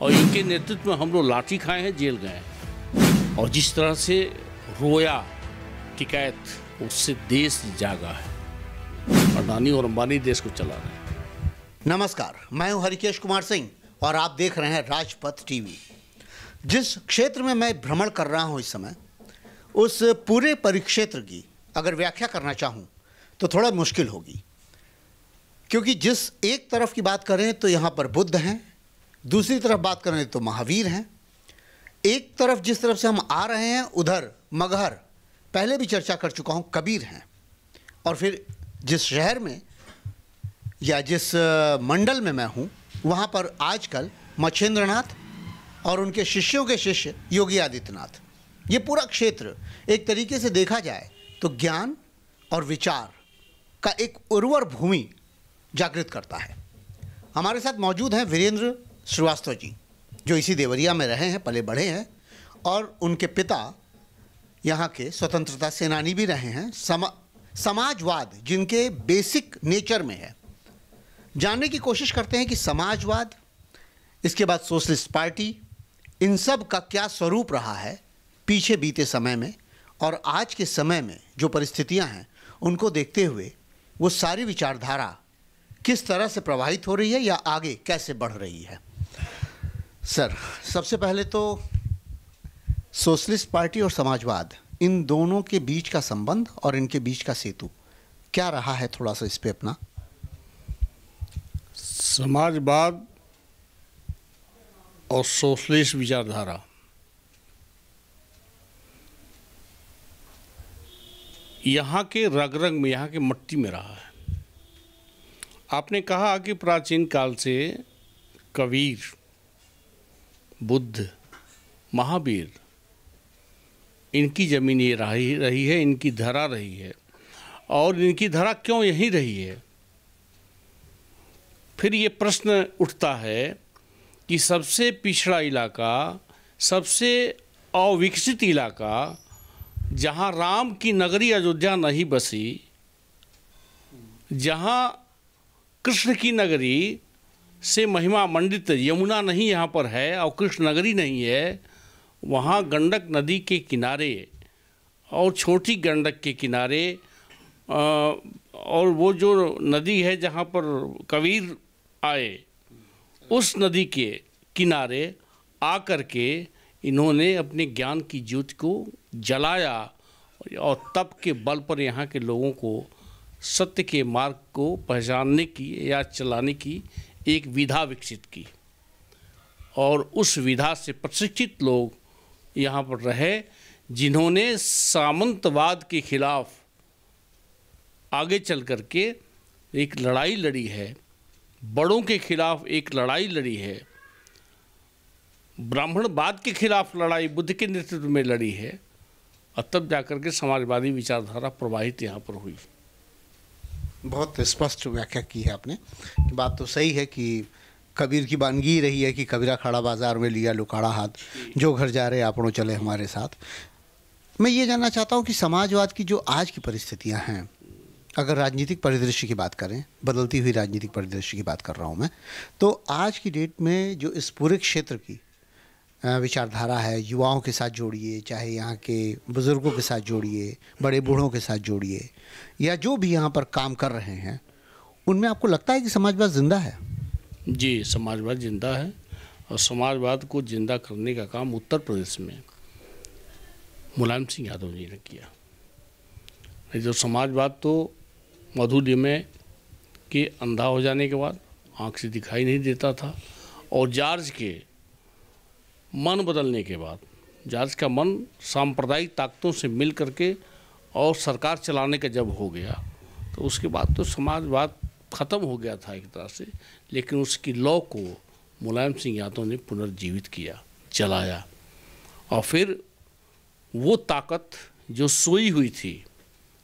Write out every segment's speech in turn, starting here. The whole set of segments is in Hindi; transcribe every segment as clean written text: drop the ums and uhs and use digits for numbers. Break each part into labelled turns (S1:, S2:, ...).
S1: और इनके नेतृत्व में हम लोग लाठी खाए हैं, जेल गए हैं। और जिस तरह से रोया टिकैत, उससे देश जागा है। अडानी और अंबानी देश को चला रहे हैं।
S2: नमस्कार, मैं हूं हरिकेश कुमार सिंह और आप देख रहे हैं राजपथ टीवी। जिस क्षेत्र में मैं भ्रमण कर रहा हूं इस समय, उस पूरे परिक्षेत्र की अगर व्याख्या करना चाहूं तो थोड़ा मुश्किल होगी, क्योंकि जिस एक तरफ की बात करें तो यहाँ पर बुद्ध हैं, दूसरी तरफ बात करें तो महावीर हैं, एक तरफ जिस तरफ से हम आ रहे हैं उधर मगहर, पहले भी चर्चा कर चुका हूँ, कबीर हैं। और फिर जिस शहर में या जिस मंडल में मैं हूँ वहाँ पर आजकल मच्छेंद्रनाथ और उनके शिष्यों के शिष्य योगी आदित्यनाथ। ये पूरा क्षेत्र एक तरीके से देखा जाए तो ज्ञान और विचार का एक उर्वर भूमि जागृत करता है। हमारे साथ मौजूद हैं वीरेंद्र श्रीवास्तव जी, जो इसी देवरिया में रहे हैं, पले बढ़े हैं, और उनके पिता यहाँ के स्वतंत्रता सेनानी भी रहे हैं। समाजवाद जिनके बेसिक नेचर में है, जानने की कोशिश करते हैं कि समाजवाद, इसके बाद सोशलिस्ट पार्टी, इन सब का क्या स्वरूप रहा है पीछे बीते समय में, और आज के समय में जो परिस्थितियां हैं उनको देखते हुए वो सारी विचारधारा किस तरह से प्रभावित हो रही है या आगे कैसे बढ़ रही है। सर, सबसे पहले तो सोशलिस्ट पार्टी और समाजवाद, इन दोनों के बीच का संबंध और इनके बीच का सेतु क्या रहा है, थोड़ा सा इस पे अपना।
S1: समाजवाद और सोशलिस्ट विचारधारा यहाँ के रग रग में, यहाँ के मट्टी में रहा है। आपने कहा कि प्राचीन काल से कबीर, बुद्ध, महावीर, इनकी ज़मीन ये रही है, इनकी धरा रही है। और इनकी धरा क्यों यहीं रही है? फिर ये प्रश्न उठता है कि सबसे पिछड़ा इलाका, सबसे अविकसित इलाका, जहाँ राम की नगरी अयोध्या नहीं बसी, जहाँ कृष्ण की नगरी से महिमा मंडित यमुना नहीं यहाँ पर है और कृष्ण नगरी नहीं है, वहाँ गंडक नदी के किनारे और छोटी गंडक के किनारे और वो जो नदी है जहाँ पर कबीर आए, उस नदी के किनारे आकर के इन्होंने अपने ज्ञान की ज्योति को जलाया और तप के बल पर यहाँ के लोगों को सत्य के मार्ग को पहचानने की या चलाने की एक विधा विकसित की। और उस विधा से प्रशिक्षित लोग यहाँ पर रहे, जिन्होंने सामंतवाद के खिलाफ आगे चल कर के एक लड़ाई लड़ी है, बड़ों के खिलाफ एक लड़ाई लड़ी है, ब्राह्मणवाद के खिलाफ लड़ाई बुद्ध के नेतृत्व में लड़ी है, और तब जाकर के समाजवादी विचारधारा प्रवाहित यहाँ पर हुई।
S2: बहुत स्पष्ट व्याख्या की है आपने। बात तो सही है कि कबीर की वानगी रही है कि कबीरा खड़ा बाजार में लिया लुकाड़ा हाथ, जो घर जा रहे आपनों चले हमारे साथ। मैं ये जानना चाहता हूँ कि समाजवाद की जो आज की परिस्थितियाँ हैं, अगर राजनीतिक परिदृश्य की बात करें, बदलती हुई राजनीतिक परिदृश्य की बात कर रहा हूँ मैं, तो आज की डेट में जो इस पूरे क्षेत्र की विचारधारा है, युवाओं के साथ जोड़िए, चाहे यहाँ के बुज़ुर्गों के साथ जोड़िए, बड़े बूढ़ों के साथ जोड़िए, या जो भी यहाँ पर काम कर रहे हैं, उनमें आपको लगता है कि समाजवाद जिंदा है?
S1: जी, समाजवाद जिंदा है, और समाजवाद को जिंदा करने का काम उत्तर प्रदेश में मुलायम सिंह यादव जी ने किया। नहीं तो समाजवाद तो मधुलिमय के अंधा हो जाने के बाद आँख से दिखाई नहीं देता था, और जॉर्ज के मन बदलने के बाद, जॉर्ज का मन सांप्रदायिक ताकतों से मिल करके और सरकार चलाने का जब हो गया, तो उसके बाद तो समाजवाद ख़त्म हो गया था एक तरह से। लेकिन उसकी लौ को मुलायम सिंह यादव ने पुनर्जीवित किया, चलाया, और फिर वो ताकत जो सोई हुई थी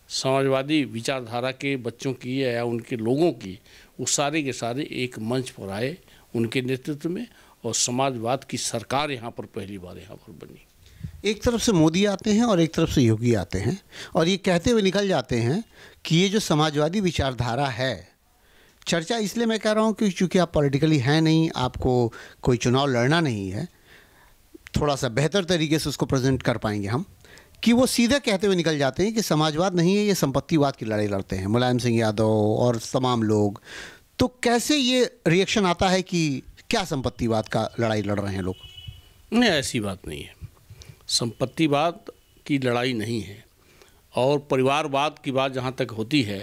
S1: समाजवादी विचारधारा के बच्चों की या उनके लोगों की, वो सारे के सारे एक मंच पर आए उनके नेतृत्व में, और समाजवाद की सरकार यहाँ पर पहली बार यहाँ पर बनी।
S2: एक तरफ से मोदी आते हैं और एक तरफ से योगी आते हैं, और ये कहते हुए निकल जाते हैं कि ये जो समाजवादी विचारधारा है चर्चा इसलिए मैं कह रहा हूँ कि चूँकि आप पॉलिटिकली हैं नहीं, आपको कोई चुनाव लड़ना नहीं है, थोड़ा सा बेहतर तरीके से उसको प्रेजेंट कर पाएंगे हम, कि वो सीधे कहते हुए निकल जाते हैं कि समाजवाद नहीं है, ये संपत्तिवाद की लड़ाई लड़ते हैं मुलायम सिंह यादव और तमाम लोग। तो कैसे ये रिएक्शन आता है कि क्या संपत्तिवाद का लड़ाई लड़ रहे हैं लोग?
S1: नहीं, ऐसी बात नहीं है। संपत्तिवाद की लड़ाई नहीं है। और परिवारवाद की बात जहाँ तक होती है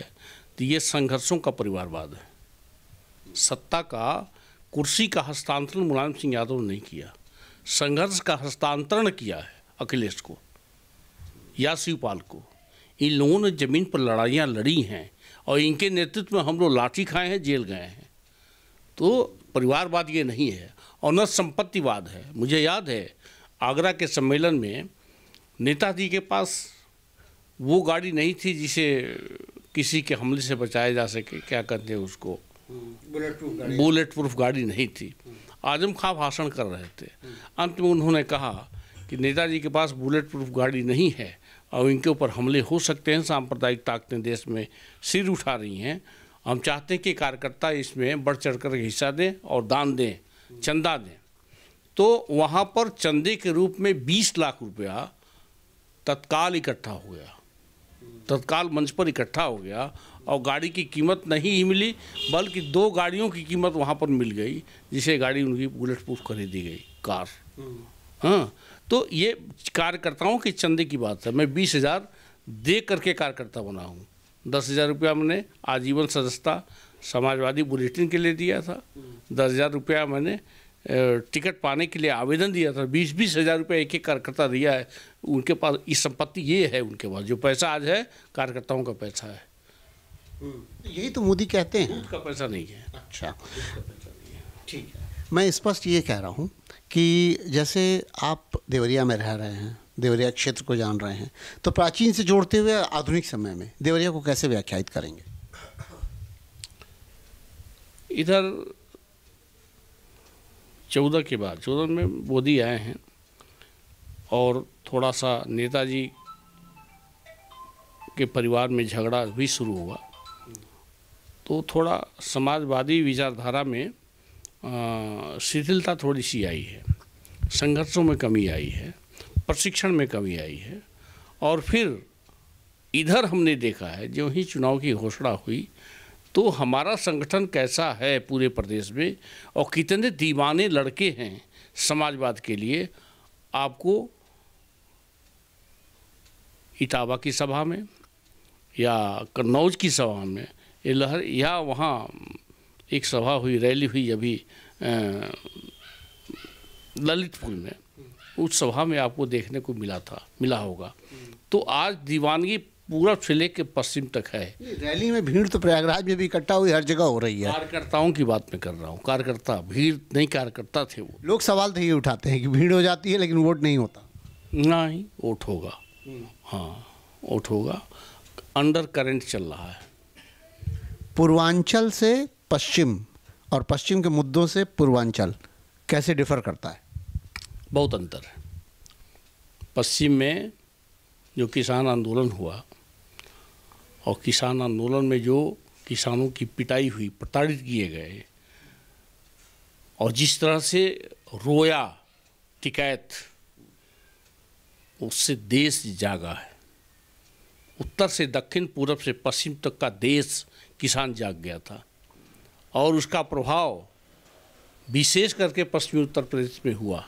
S1: तो ये संघर्षों का परिवारवाद है। सत्ता का, कुर्सी का हस्तांतरण मुलायम सिंह यादव ने नहीं किया, संघर्ष का हस्तांतरण किया है अखिलेश को या शिवपाल को। इन लोगों ने ज़मीन पर लड़ाइयाँ लड़ी हैं और इनके नेतृत्व में हम लोग लाठी खाए हैं, जेल गए हैं। तो परिवारवाद ये नहीं है और न संपत्तिवाद है। मुझे याद है आगरा के सम्मेलन में नेताजी के पास वो गाड़ी नहीं थी जिसे किसी के हमले से बचाया जा सके, क्या कहते हैं उसको, बुलेट प्रूफ गाड़ी नहीं थी। आजम खां भाषण कर रहे थे, अंत में उन्होंने कहा कि नेताजी के पास बुलेट प्रूफ गाड़ी नहीं है और इनके ऊपर हमले हो सकते हैं, सांप्रदायिक ताकतें देश में सिर उठा रही हैं। हम चाहते हैं कि कार्यकर्ता इसमें बढ़ चढ़ कर हिस्सा दें और दान दें, चंदा दें। तो वहाँ पर चंदे के रूप में 20 लाख रुपया तत्काल इकट्ठा हो गया, तत्काल मंच पर इकट्ठा हो गया और गाड़ी की कीमत नहीं ही मिली बल्कि 2 गाड़ियों की कीमत वहाँ पर मिल गई, जिसे गाड़ी उनकी बुलेट प्रूफ खरीदी गई, कार। हाँ, तो ये कार्यकर्ताओं के चंदे की बात है। मैं 20,000 दे करके कार्यकर्ता बना हूँ। 10,000 रुपया मैंने आजीवन सदस्यता समाजवादी बुलेटिन के लिए दिया था, 10,000 रुपया मैंने टिकट पाने के लिए आवेदन दिया था, 20-20 हज़ार रुपया एक एक कार्यकर्ता दिया है। उनके पास ये संपत्ति ये है, उनके पास जो पैसा आज है कार्यकर्ताओं का पैसा है।
S2: यही तो मोदी कहते हैं,
S1: उसका पैसा नहीं है।
S2: अच्छा, ठीक है। मैं स्पष्ट ये कह रहा हूँ कि जैसे आप देवरिया में रह रहे हैं, देवरिया क्षेत्र को जान रहे हैं, तो प्राचीन से जोड़ते हुए आधुनिक समय में देवरिया को कैसे व्याख्यायित करेंगे?
S1: इधर 14 के बाद, 14 में मोदी आए हैं और थोड़ा सा नेताजी के परिवार में झगड़ा भी शुरू हुआ, तो थोड़ा समाजवादी विचारधारा में शिथिलता थोड़ी सी आई है, संघर्षों में कमी आई है, प्रशिक्षण में कमी आई है। और फिर इधर हमने देखा है जो ही चुनाव की घोषणा हुई तो हमारा संगठन कैसा है पूरे प्रदेश में और कितने दीवाने लड़के हैं समाजवाद के लिए। आपको इटावा की सभा में या कन्नौज की सभा में ये लहर, या वहाँ एक सभा हुई, रैली हुई अभी ललितपुर में, उस सभा में आपको देखने को मिला होगा। तो आज दीवानगी पूरब से लेकर पश्चिम तक है।
S2: रैली में भीड़ तो प्रयागराज में भी इकट्ठा हुई, हर जगह हो रही है।
S1: कार्यकर्ताओं की बात मैं कर रहा हूँ, कार्यकर्ता, भीड़ नहीं, कार्यकर्ता थे वो।
S2: लोग सवाल तो ये उठाते हैं कि भीड़ हो जाती है लेकिन वोट नहीं होता।
S1: नहीं, वोट होगा। हाँ, वोट होगा। अंडर करंट चल रहा है।
S2: पूर्वांचल से पश्चिम और पश्चिम के मुद्दों से पूर्वांचल कैसे डिफर करता है?
S1: बहुत अंतर है। पश्चिम में जो किसान आंदोलन हुआ और किसान आंदोलन में जो किसानों की पिटाई हुई, प्रताड़ित किए गए और जिस तरह से रोया टिकैत, उससे देश जागा है। उत्तर से दक्षिण, पूरब से पश्चिम तक का देश किसान जाग गया था और उसका प्रभाव विशेष करके पश्चिमी उत्तर प्रदेश में हुआ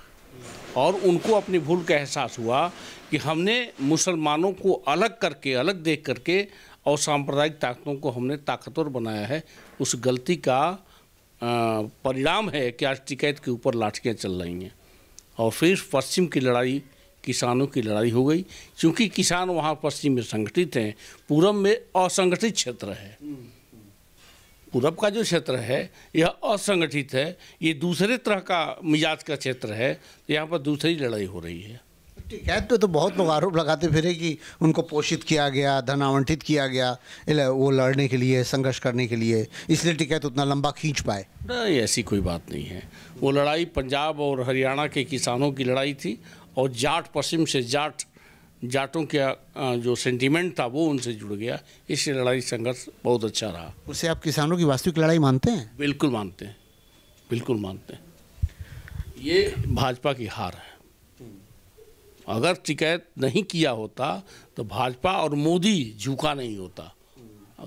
S1: और उनको अपनी भूल का एहसास हुआ कि हमने मुसलमानों को अलग करके, अलग देख करके और सांप्रदायिक ताकतों को हमने ताकतवर बनाया है। उस गलती का परिणाम है कि आज टिकैत के ऊपर लाठियाँ चल रही हैं। और फिर पश्चिम की लड़ाई, किसानों की लड़ाई हो गई, क्योंकि किसान वहाँ पश्चिम में संगठित हैं, पूरब में असंगठित क्षेत्र है। पूरब का जो क्षेत्र है यह असंगठित है, ये दूसरे तरह का मिजाज का क्षेत्र है, यहाँ पर दूसरी लड़ाई हो रही है।
S2: टिकैत पे तो बहुत लोग आरोप लगाते फिरे कि उनको पोषित किया गया, धन आवंटित किया गया वो लड़ने के लिए, संघर्ष करने के लिए, इसलिए टिकैत उतना लंबा खींच पाए।
S1: नहीं, ऐसी कोई बात नहीं है। वो लड़ाई पंजाब और हरियाणा के किसानों की लड़ाई थी और जाट, पश्चिम से जाट जाटों का जो सेंटीमेंट था वो उनसे जुड़ गया। इसलिए लड़ाई संघर्ष बहुत अच्छा रहा।
S2: उसे आप किसानों की वास्तविक लड़ाई मानते हैं?
S1: बिल्कुल मानते हैं, बिल्कुल मानते हैं। ये भाजपा की हार है। अगर टिकैत नहीं किया होता तो भाजपा और मोदी झुका नहीं होता।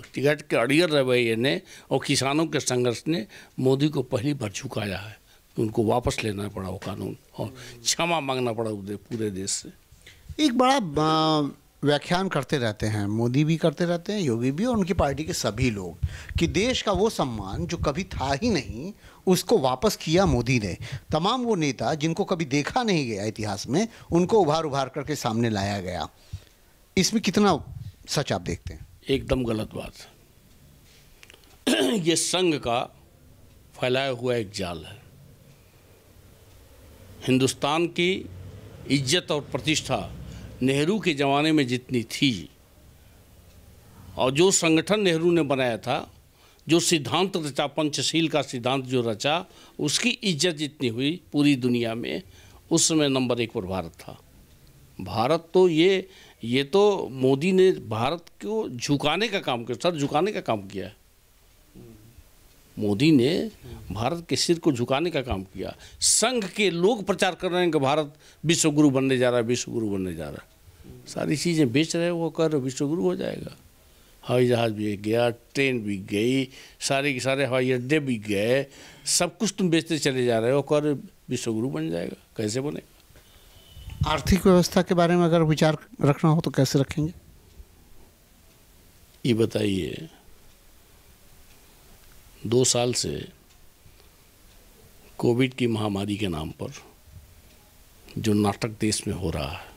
S1: टिकैत के अड़ियल रवैये ने और किसानों के संघर्ष ने मोदी को पहली बार झुकाया है। उनको वापस लेना पड़ा वो कानून और क्षमा मांगना पड़ा पूरे देश से।
S2: एक बड़ा व्याख्यान करते रहते हैं, मोदी भी करते रहते हैं, योगी भी और उनकी पार्टी के सभी लोग, कि देश का वो सम्मान जो कभी था ही नहीं उसको वापस किया मोदी ने। तमाम वो नेता जिनको कभी देखा नहीं गया इतिहास में, उनको उभार उभार करके सामने लाया गया। इसमें कितना सच आप देखते हैं?
S1: एकदम गलत बात है। ये संघ का फैलाया हुआ एक जाल है। हिंदुस्तान की इज्जत और प्रतिष्ठा नेहरू के ज़माने में जितनी थी और जो संगठन नेहरू ने बनाया था, जो सिद्धांत रचा, पंचशील का सिद्धांत जो रचा, उसकी इज्जत जितनी हुई पूरी दुनिया में, उस समय नंबर 1 पर भारत था। भारत तो ये तो मोदी ने भारत को झुकाने का काम किया, सर झुकाने का काम किया है। मोदी ने भारत के सिर को झुकाने का काम किया। संघ के लोग प्रचार कर रहे हैं कि भारत विश्वगुरु बनने जा रहा है, विश्वगुरु बनने जा रहा है। सारी चीज़ें बेच रहे हैं, वो कर विश्वगुरु हो जाएगा। हवाई जहाज़ भी गया, ट्रेन भी गई, सारे के सारे हवाई अड्डे भी गए, सब कुछ तुम बेचते चले जा रहे हो, कर विश्वगुरु बन जाएगा। कैसे बनेगा?
S2: आर्थिक व्यवस्था के बारे में अगर विचार रखना हो तो कैसे रखेंगे?
S1: ये बताइए, 2 साल से कोविड की महामारी के नाम पर जो नाटक देश में हो रहा है,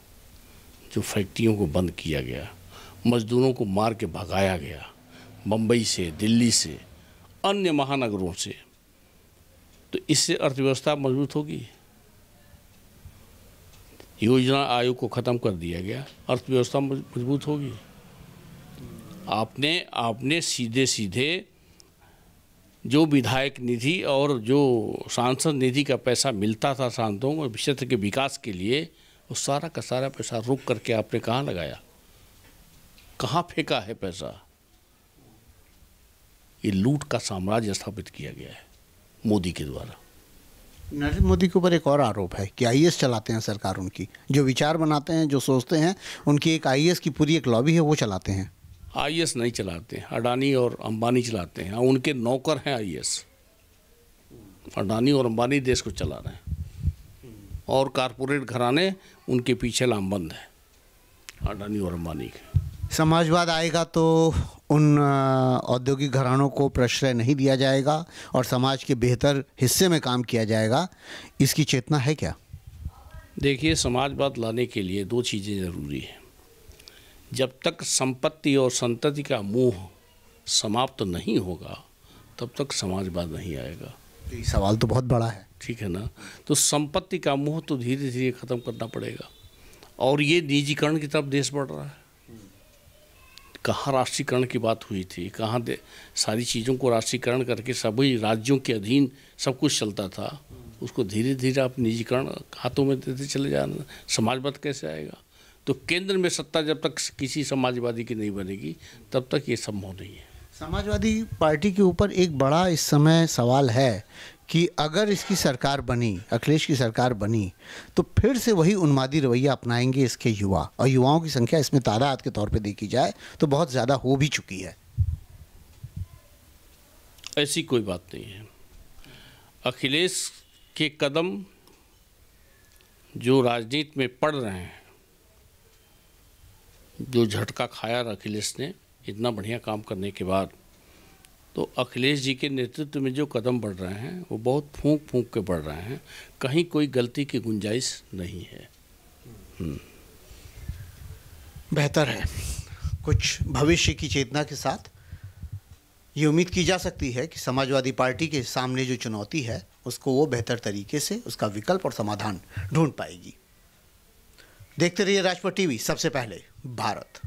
S1: जो फैक्ट्रियों को बंद किया गया, मजदूरों को मार के भगाया गया, बम्बई से, दिल्ली से, अन्य महानगरों से, तो इससे अर्थव्यवस्था मजबूत होगी। योजना आयोग को ख़त्म कर दिया गया, अर्थव्यवस्था मजबूत होगी। आपने सीधे सीधे जो विधायक निधि और जो सांसद निधि का पैसा मिलता था सांसदों और क्षेत्र के विकास के लिए, वो सारा का सारा पैसा रोक करके आपने कहाँ लगाया, कहाँ फेंका है पैसा? ये लूट का साम्राज्य स्थापित किया गया है मोदी के द्वारा।
S2: नरेंद्र मोदी के ऊपर एक और आरोप है कि आईएएस चलाते हैं सरकार उनकी, जो विचार बनाते हैं, जो सोचते हैं, उनकी एक आईएएस की पूरी एक लॉबी है, वो चलाते हैं।
S1: आईएएस नहीं चलाते हैं, अडानी और अंबानी चलाते हैं, उनके नौकर हैं आईएएस। अडानी और अंबानी देश को चला रहे हैं और कारपोरेट घराने उनके पीछे लामबंद है, अडानी और अंबानी के।
S2: समाजवाद आएगा तो उन औद्योगिक घरानों को प्रश्रय नहीं दिया जाएगा और समाज के बेहतर हिस्से में काम किया जाएगा, इसकी चेतना है क्या?
S1: देखिए, समाजवाद लाने के लिए 2 चीज़ें ज़रूरी हैं। जब तक संपत्ति और संतति का मोह समाप्त नहीं होगा तब तक समाजवाद नहीं आएगा।
S2: ये सवाल तो बहुत बड़ा है।
S1: ठीक है ना? तो संपत्ति का मोह तो धीरे धीरे ख़त्म करना पड़ेगा। और ये निजीकरण की तरफ देश बढ़ रहा है। कहाँ राष्ट्रीयकरण की बात हुई थी, कहाँ सारी चीज़ों को राष्ट्रीयकरण करके सभी राज्यों के अधीन सब कुछ चलता था, उसको धीरे धीरे आप निजीकरण हाथों में देते चले जाना, समाजवाद कैसे आएगा? तो केंद्र में सत्ता जब तक किसी समाजवादी की नहीं बनेगी तब तक ये संभव नहीं है।
S2: समाजवादी पार्टी के ऊपर एक बड़ा इस समय सवाल है कि अगर इसकी सरकार बनी, अखिलेश की सरकार बनी, तो फिर से वही उन्मादी रवैया अपनाएंगे इसके युवा, और युवाओं की संख्या इसमें तादाद के तौर पे देखी जाए तो बहुत ज़्यादा हो भी चुकी है।
S1: ऐसी कोई बात नहीं है। अखिलेश के कदम जो राजनीति में पड़ रहे हैं, जो झटका खाया अखिलेश ने इतना बढ़िया काम करने के बाद, तो अखिलेश जी के नेतृत्व में जो कदम बढ़ रहे हैं वो बहुत फूंक फूंक के बढ़ रहे हैं, कहीं कोई गलती की गुंजाइश नहीं है।
S2: बेहतर है। कुछ भविष्य की चेतना के साथ ये उम्मीद की जा सकती है कि समाजवादी पार्टी के सामने जो चुनौती है उसको वो बेहतर तरीके से उसका विकल्प और समाधान ढूंढ पाएगी। देखते रहिए राजपथ टीवी, सबसे पहले भारत।